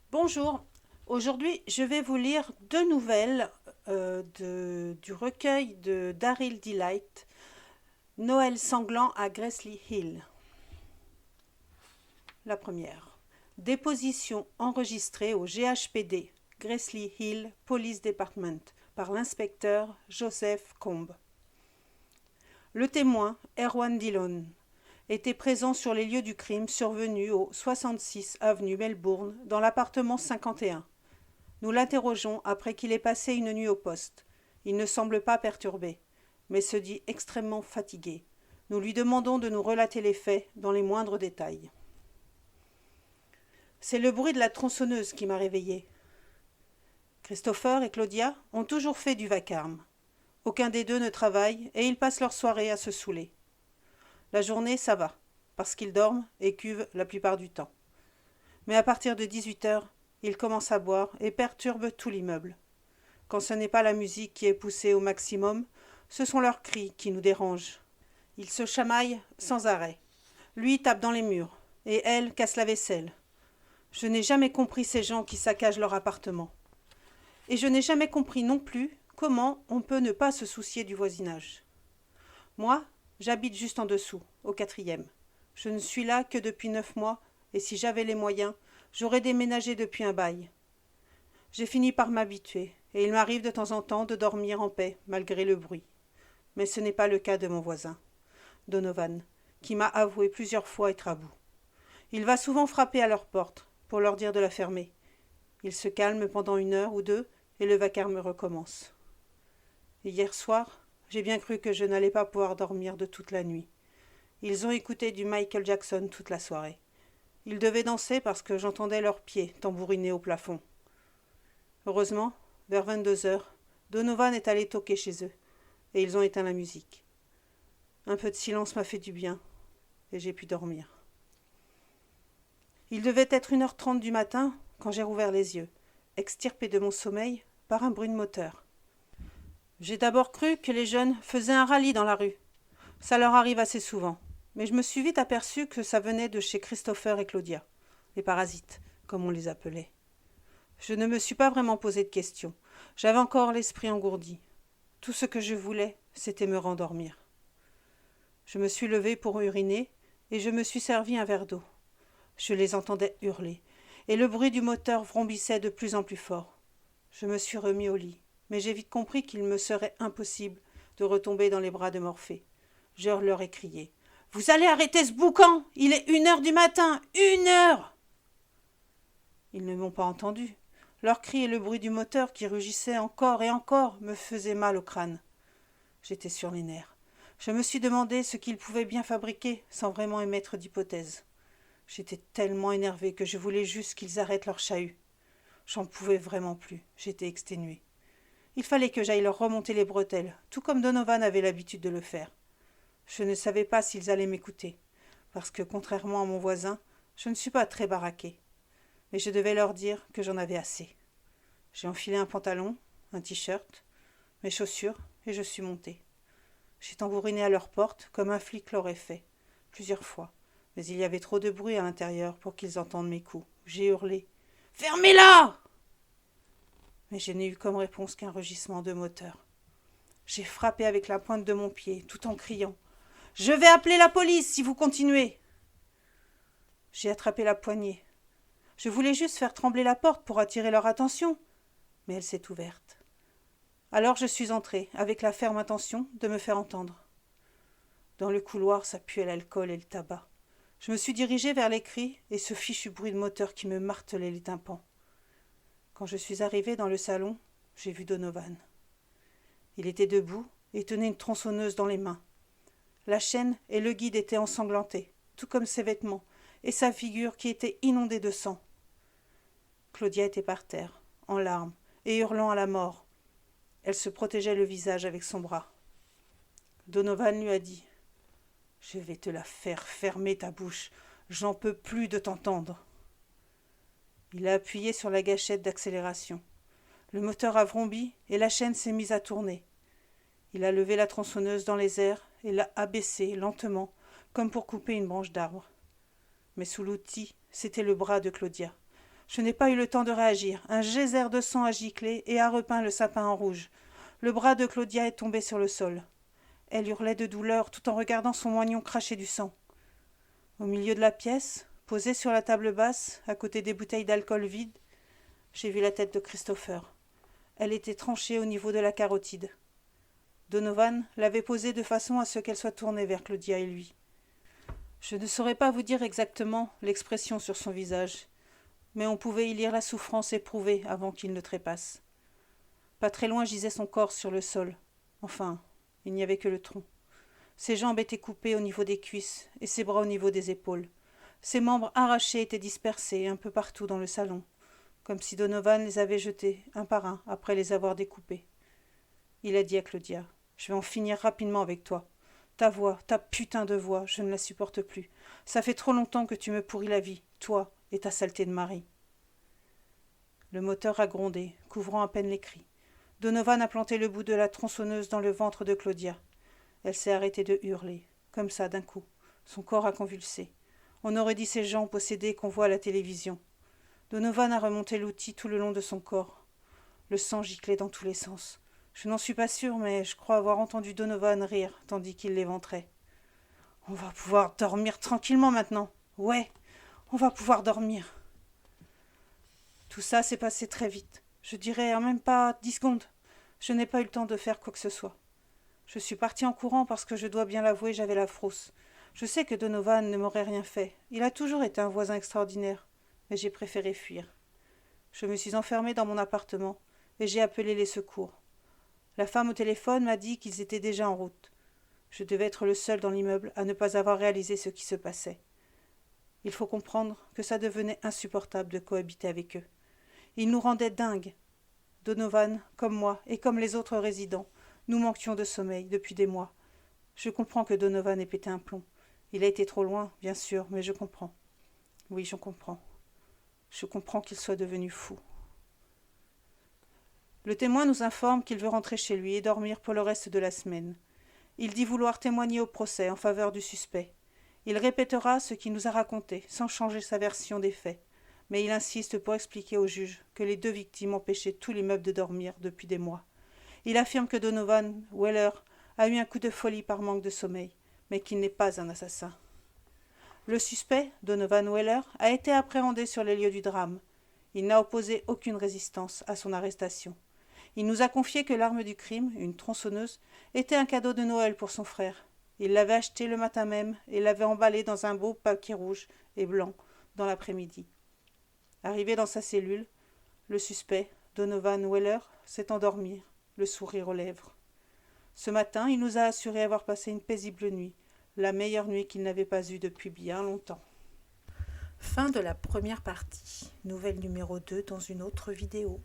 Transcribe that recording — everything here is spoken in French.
Bonjour, aujourd'hui je vais vous lire deux nouvelles du recueil de Daryl Delight, Noël sanglant à Grassley Hill. La première. Déposition enregistrée au GHPD, Grassley Hill Police Department, par l'inspecteur Joseph Combe. Le témoin, Erwan Dillon, était présent sur les lieux du crime survenu au 66 avenue Melbourne, dans l'appartement 51. Nous l'interrogeons après qu'il ait passé une nuit au poste. Il ne semble pas perturbé, mais se dit extrêmement fatigué. Nous lui demandons de nous relater les faits dans les moindres détails. C'est le bruit de la tronçonneuse qui m'a réveillé. Christopher et Claudia ont toujours fait du vacarme. Aucun des deux ne travaille et ils passent leur soirée à se saouler. La journée, ça va, parce qu'ils dorment et cuvent la plupart du temps. Mais à partir de 18h, ils commencent à boire et perturbent tout l'immeuble. Quand ce n'est pas la musique qui est poussée au maximum, ce sont leurs cris qui nous dérangent. Ils se chamaillent sans arrêt. Lui tape dans les murs, et elle casse la vaisselle. Je n'ai jamais compris ces gens qui saccagent leur appartement. Et je n'ai jamais compris non plus comment on peut ne pas se soucier du voisinage. Moi, j'habite juste en dessous, au 4e. Je ne suis là que depuis 9 mois, et si j'avais les moyens, j'aurais déménagé depuis un bail. J'ai fini par m'habituer, et il m'arrive de temps en temps de dormir en paix, malgré le bruit. Mais ce n'est pas le cas de mon voisin, Donovan, qui m'a avoué plusieurs fois être à bout. Il va souvent frapper à leur porte, pour leur dire de la fermer. Il se calme pendant 1 heure ou 2, et le vacarme recommence. Et hier soir, j'ai bien cru que je n'allais pas pouvoir dormir de toute la nuit. Ils ont écouté du Michael Jackson toute la soirée. Ils devaient danser parce que j'entendais leurs pieds tambouriner au plafond. Heureusement, vers 22h, Donovan est allé toquer chez eux, et ils ont éteint la musique. Un peu de silence m'a fait du bien, et j'ai pu dormir. Il devait être 1h30 du matin quand j'ai rouvert les yeux, extirpé de mon sommeil par un bruit de moteur. J'ai d'abord cru que les jeunes faisaient un rallye dans la rue. Ça leur arrive assez souvent, mais je me suis vite aperçu que ça venait de chez Christopher et Claudia, les parasites, comme on les appelait. Je ne me suis pas vraiment posé de questions. J'avais encore l'esprit engourdi. Tout ce que je voulais, c'était me rendormir. Je me suis levée pour uriner et je me suis servi un verre d'eau. Je les entendais hurler, et le bruit du moteur vrombissait de plus en plus fort. Je me suis remis au lit, mais j'ai vite compris qu'il me serait impossible de retomber dans les bras de Morphée. Je leur ai crié. « Vous allez arrêter ce boucan! Il est 1h du matin! 1h !» Ils ne m'ont pas entendu. Leurs cris et le bruit du moteur qui rugissait encore et encore me faisaient mal au crâne. J'étais sur les nerfs. Je me suis demandé ce qu'ils pouvaient bien fabriquer sans vraiment émettre d'hypothèse. J'étais tellement énervée que je voulais juste qu'ils arrêtent leur chahut. J'en pouvais vraiment plus. J'étais exténuée. Il fallait que j'aille leur remonter les bretelles, tout comme Donovan avait l'habitude de le faire. Je ne savais pas s'ils allaient m'écouter, parce que, contrairement à mon voisin, je ne suis pas très baraquée. Mais je devais leur dire que j'en avais assez. J'ai enfilé un pantalon, un t-shirt, mes chaussures, et je suis montée. J'ai tambouriné à leur porte, comme un flic l'aurait fait, plusieurs fois. Mais il y avait trop de bruit à l'intérieur pour qu'ils entendent mes coups. J'ai hurlé. « Fermez-la !» Mais je n'ai eu comme réponse qu'un rugissement de moteur. J'ai frappé avec la pointe de mon pied, tout en criant. « Je vais appeler la police si vous continuez !» J'ai attrapé la poignée. Je voulais juste faire trembler la porte pour attirer leur attention, mais elle s'est ouverte. Alors je suis entrée, avec la ferme intention de me faire entendre. Dans le couloir, ça puait l'alcool et le tabac. Je me suis dirigée vers les cris et ce fichu bruit de moteur qui me martelait les tympans. Quand je suis arrivée dans le salon, j'ai vu Donovan. Il était debout et tenait une tronçonneuse dans les mains. La chaîne et le guide étaient ensanglantés, tout comme ses vêtements, et sa figure qui était inondée de sang. Claudia était par terre, en larmes, et hurlant à la mort. Elle se protégeait le visage avec son bras. Donovan lui a dit « Je vais te la faire fermer ta bouche, j'en peux plus de t'entendre. » Il a appuyé sur la gâchette d'accélération. Le moteur a vrombi et la chaîne s'est mise à tourner. Il a levé la tronçonneuse dans les airs et l'a abaissée lentement, comme pour couper une branche d'arbre. Mais sous l'outil, c'était le bras de Claudia. Je n'ai pas eu le temps de réagir. Un geyser de sang a giclé et a repeint le sapin en rouge. Le bras de Claudia est tombé sur le sol. Elle hurlait de douleur tout en regardant son moignon cracher du sang. Au milieu de la pièce, posée sur la table basse, à côté des bouteilles d'alcool vides, j'ai vu la tête de Christopher. Elle était tranchée au niveau de la carotide. Donovan l'avait posée de façon à ce qu'elle soit tournée vers Claudia et lui. Je ne saurais pas vous dire exactement l'expression sur son visage, mais on pouvait y lire la souffrance éprouvée avant qu'il ne trépasse. Pas très loin gisait son corps sur le sol. Enfin, il n'y avait que le tronc. Ses jambes étaient coupées au niveau des cuisses et ses bras au niveau des épaules. Ses membres arrachés étaient dispersés un peu partout dans le salon, comme si Donovan les avait jetés un par un après les avoir découpés. Il a dit à Claudia, « Je vais en finir rapidement avec toi. Ta voix, ta putain de voix, je ne la supporte plus. Ça fait trop longtemps que tu me pourris la vie, toi et ta saleté de mari. » Le moteur a grondé, couvrant à peine les cris. Donovan a planté le bout de la tronçonneuse dans le ventre de Claudia. Elle s'est arrêtée de hurler, comme ça d'un coup. Son corps a convulsé. On aurait dit ces gens possédés qu'on voit à la télévision. Donovan a remonté l'outil tout le long de son corps. Le sang giclait dans tous les sens. Je n'en suis pas sûre, mais je crois avoir entendu Donovan rire tandis qu'il l'éventrait. « On va pouvoir dormir tranquillement maintenant. Ouais, on va pouvoir dormir. » Tout ça s'est passé très vite. Je dirais en même pas 10 secondes. Je n'ai pas eu le temps de faire quoi que ce soit. Je suis partie en courant parce que je dois bien l'avouer, j'avais la frousse. Je sais que Donovan ne m'aurait rien fait. Il a toujours été un voisin extraordinaire. Mais j'ai préféré fuir. Je me suis enfermée dans mon appartement et j'ai appelé les secours. La femme au téléphone m'a dit qu'ils étaient déjà en route. Je devais être le seul dans l'immeuble à ne pas avoir réalisé ce qui se passait. Il faut comprendre que ça devenait insupportable de cohabiter avec eux. Ils nous rendaient dingues. Donovan, comme moi et comme les autres résidents, nous manquions de sommeil depuis des mois. Je comprends que Donovan ait pété un plomb. Il a été trop loin, bien sûr, mais je comprends. Oui, je comprends. Je comprends qu'il soit devenu fou. Le témoin nous informe qu'il veut rentrer chez lui et dormir pour le reste de la semaine. Il dit vouloir témoigner au procès en faveur du suspect. Il répétera ce qu'il nous a raconté, sans changer sa version des faits. Mais il insiste pour expliquer au juge que les 2 victimes empêchaient tout l'immeuble de dormir depuis des mois. Il affirme que Donovan Weller a eu un coup de folie par manque de sommeil, mais qu'il n'est pas un assassin. Le suspect, Donovan Weller, a été appréhendé sur les lieux du drame. Il n'a opposé aucune résistance à son arrestation. Il nous a confié que l'arme du crime, une tronçonneuse, était un cadeau de Noël pour son frère. Il l'avait acheté le matin même et l'avait emballé dans un beau papier rouge et blanc dans l'après-midi. Arrivé dans sa cellule, le suspect, Donovan Weller, s'est endormi, le sourire aux lèvres. Ce matin, il nous a assuré avoir passé une paisible nuit, la meilleure nuit qu'il n'avait pas eue depuis bien longtemps. Fin de la première partie. Nouvelle numéro 2 dans une autre vidéo.